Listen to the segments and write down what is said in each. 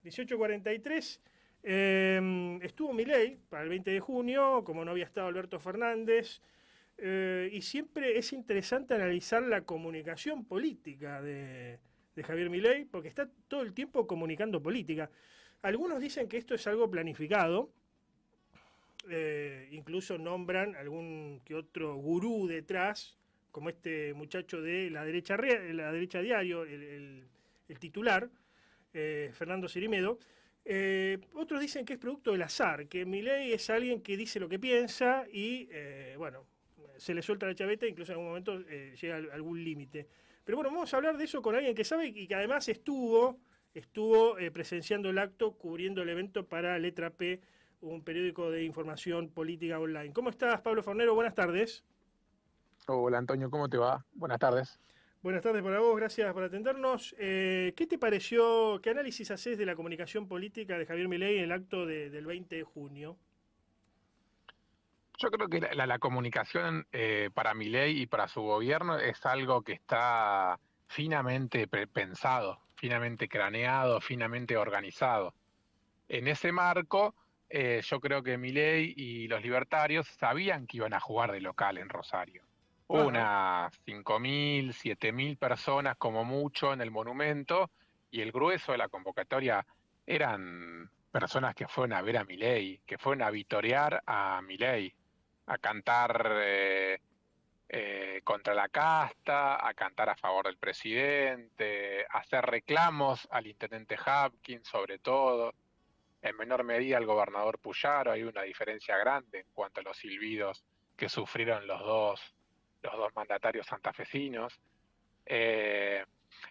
18:43. Estuvo Milei para el 20 de junio, como no había estado Alberto Fernández, y siempre es interesante analizar la comunicación política de Javier Milei, porque está todo el tiempo comunicando política. Algunos dicen que esto es algo planificado, incluso nombran algún que otro gurú detrás, como este muchacho de la derecha diario, el titular, Fernando Cirimedo. Otros dicen que es producto del azar, que Milei es alguien que dice lo que piensa y, bueno, se le suelta la chaveta, incluso en algún momento llega a algún límite. Pero bueno, vamos a hablar de eso con alguien que sabe y que además estuvo presenciando el acto, cubriendo el evento para Letra P, un periódico de información política online. ¿Cómo estás, Pablo Fornero? Buenas tardes. Hola Antonio, ¿cómo te va? Buenas tardes. Buenas tardes para vos, gracias por atendernos. ¿Qué te pareció, qué análisis haces de la comunicación política de Javier Milei en el acto del 20 de junio? Yo creo que la comunicación para Milei y para su gobierno es algo que está finamente pensado, finamente craneado, finamente organizado. En ese marco, yo creo que Milei y los libertarios sabían que iban a jugar de local en Rosario. Ajá. Unas 5.000, 7.000 personas como mucho en el monumento, y el grueso de la convocatoria eran personas que fueron a ver a Milei, que fueron a vitorear a Milei, a cantar contra la casta, a cantar a favor del presidente, a hacer reclamos al intendente Hapkin sobre todo, en menor medida al gobernador Puyaro. Hay una diferencia grande en cuanto a los silbidos que sufrieron los dos mandatarios santafesinos. Eh,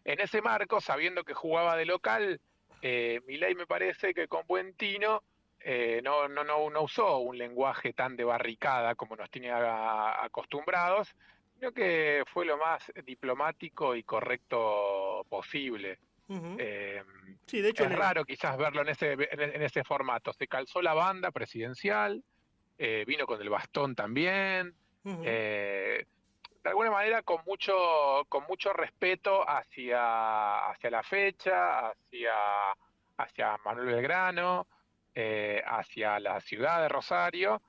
en ese marco, sabiendo que jugaba de local, Milei me parece que con buen tino no usó un lenguaje tan de barricada como nos tiene acostumbrados, sino que fue lo más diplomático y correcto posible. Ujú. Eh, Sí, de hecho, es raro quizás verlo en ese formato. Se calzó la banda presidencial, vino con el bastón también, ujú. eh, de alguna manera con mucho respeto hacia la fecha, hacia Manuel Belgrano, hacia la ciudad de Rosario.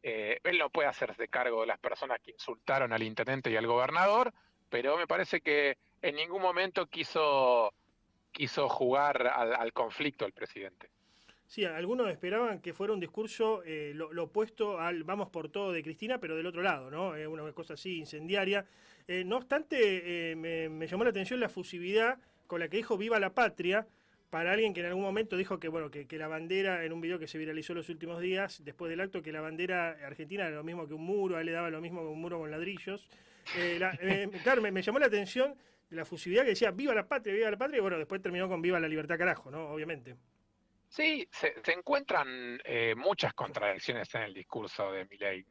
Él no puede hacerse cargo de las personas que insultaron al intendente y al gobernador, pero me parece que en ningún momento quiso jugar al conflicto el presidente. Sí, algunos esperaban que fuera un discurso lo opuesto al vamos por todo de Cristina, pero del otro lado, ¿no? Una cosa así incendiaria. No obstante, me llamó la atención la fusividad con la que dijo Viva la Patria, para alguien que en algún momento dijo que, bueno, que la bandera, en un video que se viralizó los últimos días, después del acto, que la bandera argentina era lo mismo que un muro, a él le daba lo mismo que un muro con ladrillos. Claro, me llamó la atención la fusividad que decía Viva la Patria, y bueno, después terminó con Viva la Libertad, carajo, ¿no? Obviamente. Sí, se encuentran muchas contradicciones en el discurso de Milei.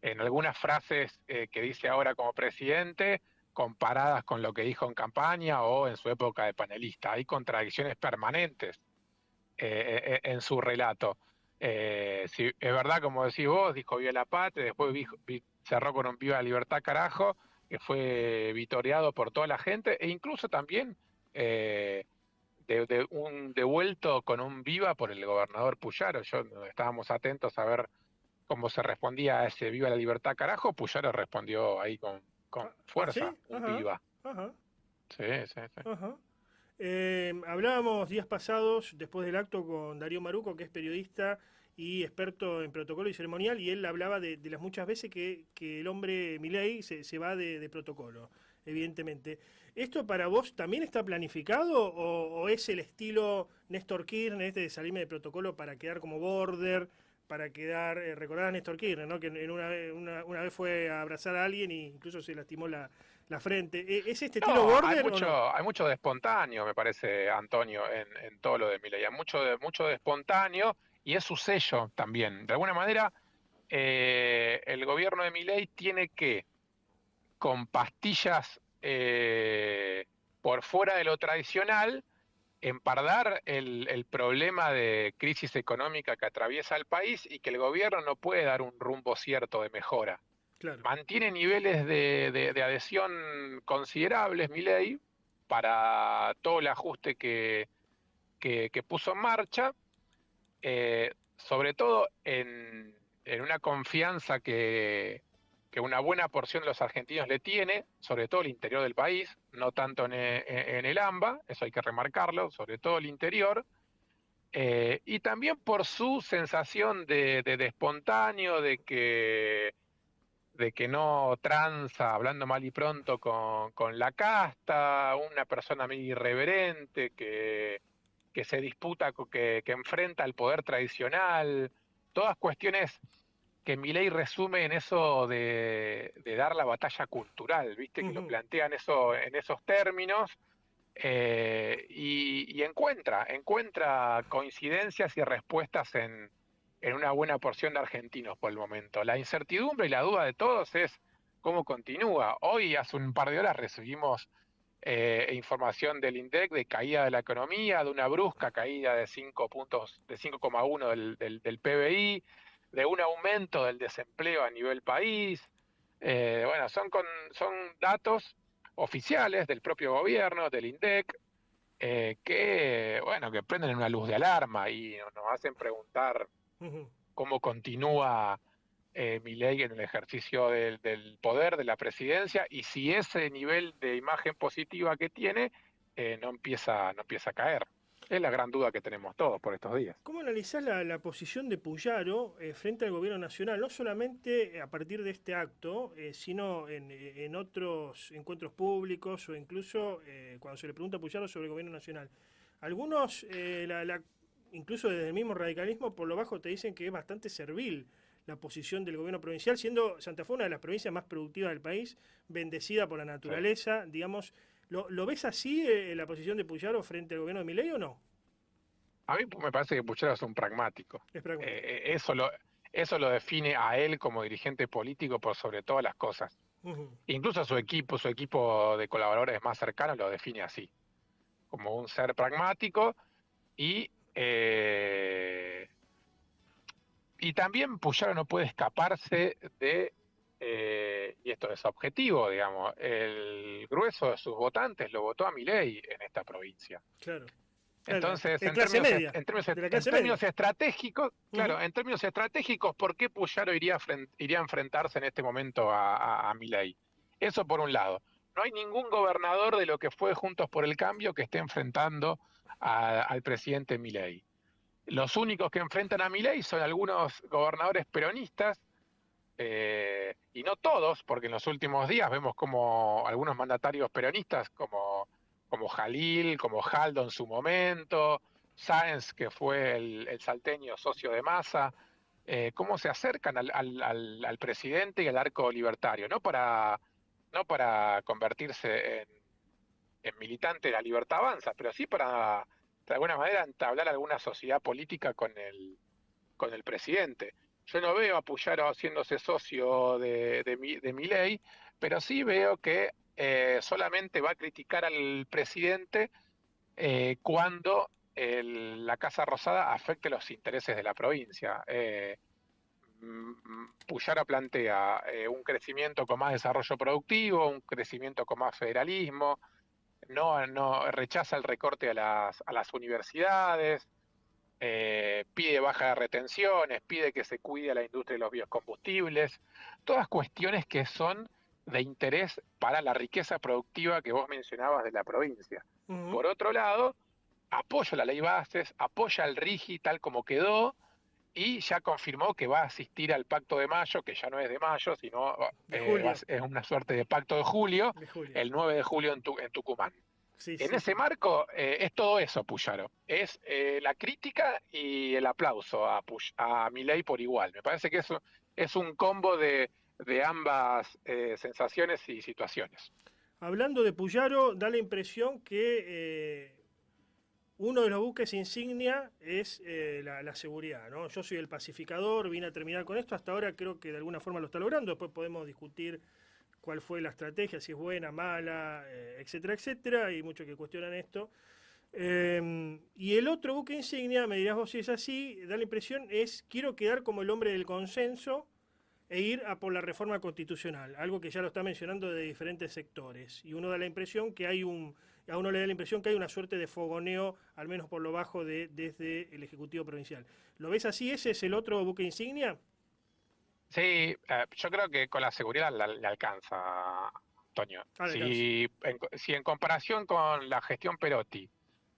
En algunas frases que dice ahora como presidente, comparadas con lo que dijo en campaña o en su época de panelista. Hay contradicciones permanentes en su relato. Si es verdad, como decís vos, dijo Viva la Patria, después cerró con un Viva la Libertad, carajo, que fue vitoreado por toda la gente, e incluso también de un devuelto con un viva por el gobernador Puyaro. Estábamos atentos a ver cómo se respondía a ese viva la libertad, carajo. Puyaro respondió ahí con Ah, fuerza, ¿sí? un Ajá, viva. ajá, Sí, sí, sí. ajá. Hablábamos días pasados, después del acto, con Darío Maruco, que es periodista y experto en protocolo y ceremonial, y él hablaba de las muchas veces que el hombre Milei se va de protocolo, evidentemente. ¿Esto para vos también está planificado o es el estilo Néstor Kirchner, este de salirme de protocolo para quedar como border, para quedar, recordar a Néstor Kirchner, ¿no? Que una vez fue a abrazar a alguien e incluso se lastimó la frente? ¿Es este estilo No, hay border o mucho, no? hay mucho de espontáneo, me parece, Antonio, en todo lo de Milei. Hay mucho de espontáneo, y es su sello también. De alguna manera, el gobierno de Milei tiene que, con pastillas por fuera de lo tradicional, empardar el problema de crisis económica que atraviesa el país, y que el gobierno no puede dar un rumbo cierto de mejora. Claro. Mantiene niveles de adhesión considerables, Milei, para todo el ajuste que puso en marcha, sobre todo en una confianza que una buena porción de los argentinos le tiene, sobre todo el interior del país, no tanto en el AMBA, eso hay que remarcarlo, sobre todo el interior, y también por su sensación de espontáneo, de que no tranza, hablando mal y pronto, con la casta, una persona muy irreverente, que se disputa, que enfrenta al poder tradicional, todas cuestiones que Milei resume en eso de dar la batalla cultural, ¿viste? Que lo plantea en esos términos, y encuentra coincidencias y respuestas en una buena porción de argentinos por el momento. La incertidumbre y la duda de todos es cómo continúa. Hoy, hace un par de horas, recibimos información del INDEC de caída de la economía, de una brusca caída de 5 puntos, de 5,1 del PBI, de un aumento del desempleo a nivel país. Bueno, son datos oficiales del propio gobierno, del INDEC, que prenden una luz de alarma y nos hacen preguntar cómo continúa Milei en el ejercicio del poder, de la presidencia, y si ese nivel de imagen positiva que tiene no empieza a caer. Es la gran duda que tenemos todos por estos días. ¿Cómo analizás la posición de Puyaro frente al gobierno nacional? No solamente a partir de este acto, sino en otros encuentros públicos o incluso cuando se le pregunta a Puyaro sobre el gobierno nacional. Algunos, incluso desde el mismo radicalismo, por lo bajo te dicen que es bastante servil la posición del gobierno provincial, siendo Santa Fe una de las provincias más productivas del país, bendecida por la naturaleza, sí. Digamos, ¿lo ves así la posición de Puyaro frente al gobierno de Milei o no? A mí me parece que Puyaro es un pragmático. Es pragmático. Eso lo define a él como dirigente político por sobre todas las cosas. Incluso a su equipo de colaboradores más cercanos lo define así, como un ser pragmático y también Puyaro no puede escaparse y esto es objetivo, digamos, el grueso de sus votantes lo votó a Milei en esta provincia. Claro. Entonces, en términos estratégicos, claro, en términos estratégicos, ¿por qué Puyaro iría a enfrentarse en este momento a Milei? Eso por un lado. No hay ningún gobernador de lo que fue Juntos por el Cambio que esté enfrentando al presidente Milei. Los únicos que enfrentan a Milei son algunos gobernadores peronistas, y no todos, porque en los últimos días vemos como algunos mandatarios peronistas, como Jalil, como Jaldo en su momento, Sáenz, que fue el salteño socio de Massa, cómo se acercan al presidente y al arco libertario, no para convertirse en militante de la Libertad Avanza, pero sí para, de alguna manera, entablar alguna sociedad política con el presidente. Yo no veo a Puyaro haciéndose socio de Milei, pero sí veo que solamente va a criticar al presidente cuando la Casa Rosada afecte los intereses de la provincia. Puyaro plantea un crecimiento con más desarrollo productivo, un crecimiento con más federalismo, no rechaza el recorte a las universidades, pide baja de retenciones, pide que se cuide a la industria de los biocombustibles, todas cuestiones que son de interés para la riqueza productiva que vos mencionabas de la provincia. Por otro lado, apoya la ley Bases, apoya el RIGI tal como quedó, y ya confirmó que va a asistir al Pacto de Mayo, que ya no es de mayo, sino es una suerte de Pacto de julio, el 9 de julio en Tucumán. Sí, en ese marco es todo eso, Puyaro. Es la crítica y el aplauso a Milei por igual. Me parece que eso es un combo de ambas sensaciones y situaciones. Hablando de Puyaro, da la impresión que uno de los buques insignia es la seguridad, ¿no? Yo soy el pacificador, vine a terminar con esto. Hasta ahora creo que de alguna forma lo está logrando. Después podemos discutir cuál fue la estrategia, si es buena, mala, etcétera, etcétera. Hay muchos que cuestionan esto. Y el otro buque insignia, me dirás vos si es así, da la impresión es quiero quedar como el hombre del consenso e ir a por la reforma constitucional, algo que ya lo está mencionando de diferentes sectores. Y uno da la impresión que hay a uno le da la impresión que hay una suerte de fogoneo, al menos por lo bajo, desde el Ejecutivo Provincial. ¿Lo ves así? ¿Ese es el otro buque insignia? Sí, yo creo que con la seguridad le alcanza, Antonio. Ah, le alcanza. Si en comparación con la gestión Perotti,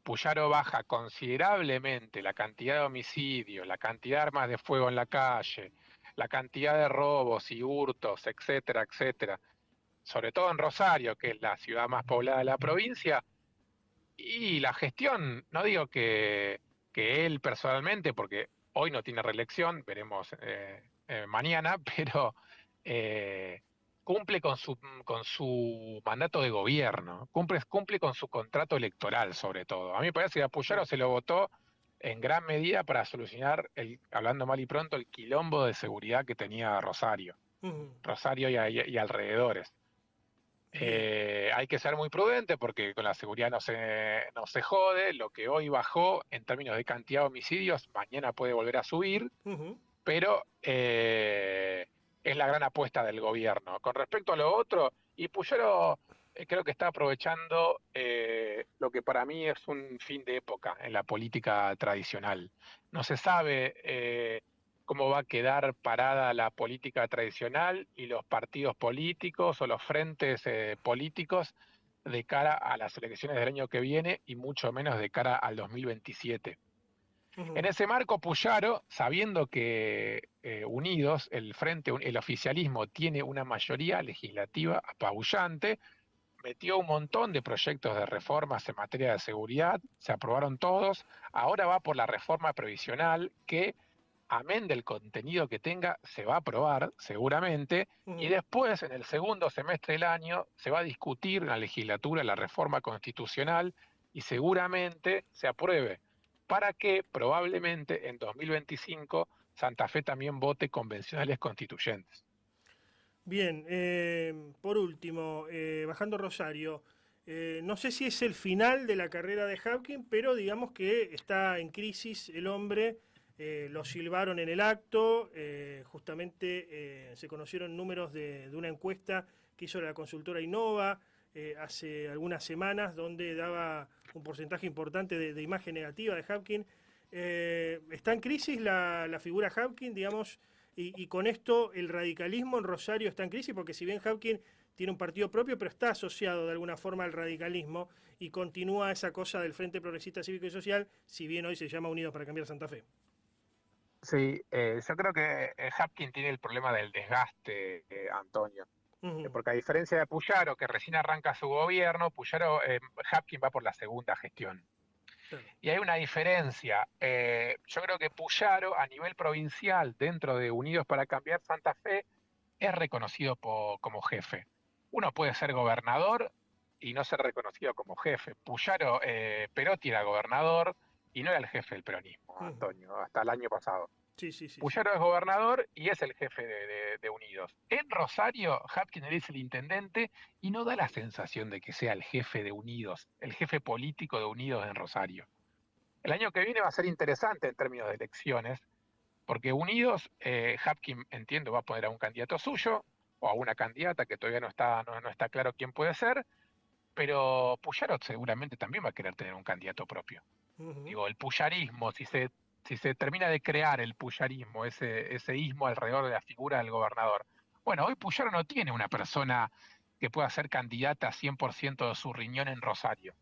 Puyaro baja considerablemente la cantidad de homicidios, la cantidad de armas de fuego en la calle, la cantidad de robos y hurtos, etcétera, etcétera, sobre todo en Rosario, que es la ciudad más poblada de la provincia, y la gestión, no digo que él personalmente, porque hoy no tiene reelección, veremos mañana, pero eh, cumple con su mandato de gobierno, cumple con su contrato electoral sobre todo. A mí me parece que a Puyaro Claro. se lo votó en gran medida para solucionar, hablando mal y pronto, el quilombo de seguridad que tenía Rosario, Ujú. y alrededores. Bien. Hay que ser muy prudente porque con la seguridad no se jode. Lo que hoy bajó en términos de cantidad de homicidios, mañana puede volver a subir, Ujú. pero es la gran apuesta del gobierno. Con respecto a lo otro, y Puyaro creo que está aprovechando lo que para mí es un fin de época en la política tradicional. No se sabe cómo va a quedar parada la política tradicional y los partidos políticos o los frentes políticos de cara a las elecciones del año que viene y mucho menos de cara al 2027. En Ujú. ese marco, Puyaro, sabiendo que Unidos, el oficialismo, tiene una mayoría legislativa apabullante, metió un montón de proyectos de reformas en materia de seguridad, se aprobaron todos, ahora va por la reforma previsional que, amén del contenido que tenga, se va a aprobar seguramente, y Ujú. después, en el segundo semestre del año, se va a discutir en la legislatura la reforma constitucional y seguramente se apruebe, para que probablemente en 2025 Santa Fe también vote convencionales constituyentes. Bien, por último, bajando Rosario, no sé si es el final de la carrera de Hapkin, pero digamos que está en crisis el hombre, lo silbaron en el acto, justamente se conocieron números de una encuesta que hizo la consultora Innova hace algunas semanas, donde daba un porcentaje importante de imagen negativa de Hapkin. Está en crisis la figura Hapkin, digamos. Y con esto el radicalismo en Rosario está en crisis, porque si bien Hapkin tiene un partido propio, pero está asociado de alguna forma al radicalismo y continúa esa cosa del Frente Progresista Cívico y Social, si bien hoy se llama Unidos para Cambiar Santa Fe. Sí, yo creo que Hapkin tiene el problema del desgaste, Antonio. Ujú. Porque a diferencia de Puyaro, que recién arranca su gobierno, Hapkin va por la segunda gestión. Claro. Y hay una diferencia. Yo creo que Puyaro, a nivel provincial, dentro de Unidos para Cambiar Santa Fe, es reconocido como jefe. Uno puede ser gobernador y no ser reconocido como jefe. Perotti era gobernador y no era el jefe del peronismo, Ujú. Antonio, hasta el año pasado. Sí, sí, sí, sí. Puyaro es gobernador y es el jefe de Unidos. En Rosario, Hapkin es el intendente y no da la sensación de que sea el jefe de Unidos, el jefe político de Unidos en Rosario. El año que viene va a ser interesante en términos de elecciones, porque Unidos, Hapkin, entiendo, va a poner a un candidato suyo o a una candidata que todavía no está claro quién puede ser, pero Puyaro seguramente también va a querer tener un candidato propio. Ujú. Digo, el puyarismo, si se termina de crear el puyarismo, ese ismo alrededor de la figura del gobernador. Bueno, hoy Puyaro no tiene una persona que pueda ser candidata a 100% de su riñón en Rosario.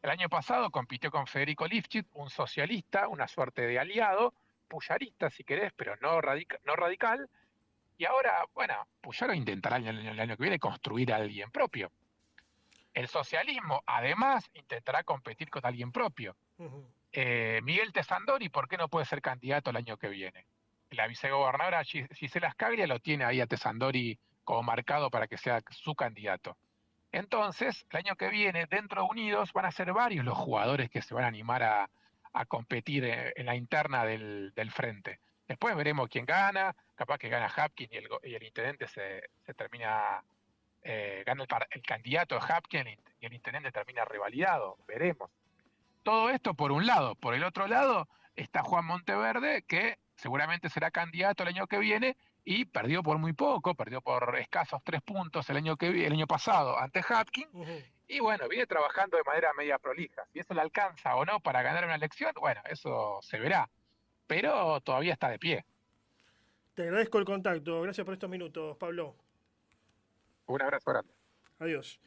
El año pasado compitió con Federico Lifchit, un socialista, una suerte de aliado, puyarista si querés, pero no radical. Y ahora, bueno, Puyaro intentará el año que viene construir a alguien propio. El socialismo, además, intentará competir con alguien propio. Ujú. Miguel Tesandori, ¿por qué no puede ser candidato el año que viene? La vicegobernadora Gisela Scaglia lo tiene ahí a Tesandori como marcado para que sea su candidato. Entonces, el año que viene, dentro de Unidos, van a ser varios los jugadores que se van a animar a competir en la interna del frente. Después veremos quién gana, capaz que gana Hapkin y el intendente se termina, gana el candidato de Hapkin y el intendente termina revalidado, veremos. Todo esto por un lado. Por el otro lado está Juan Monteverde, que seguramente será candidato el año que viene y perdió por muy poco, perdió por escasos 3 puntos el año pasado ante Hapkin, Ujú. Y bueno, viene trabajando de manera media prolija. Si eso le alcanza o no para ganar una elección, bueno, eso se verá. Pero todavía está de pie. Te agradezco el contacto. Gracias por estos minutos, Pablo. Un abrazo grande. Adiós.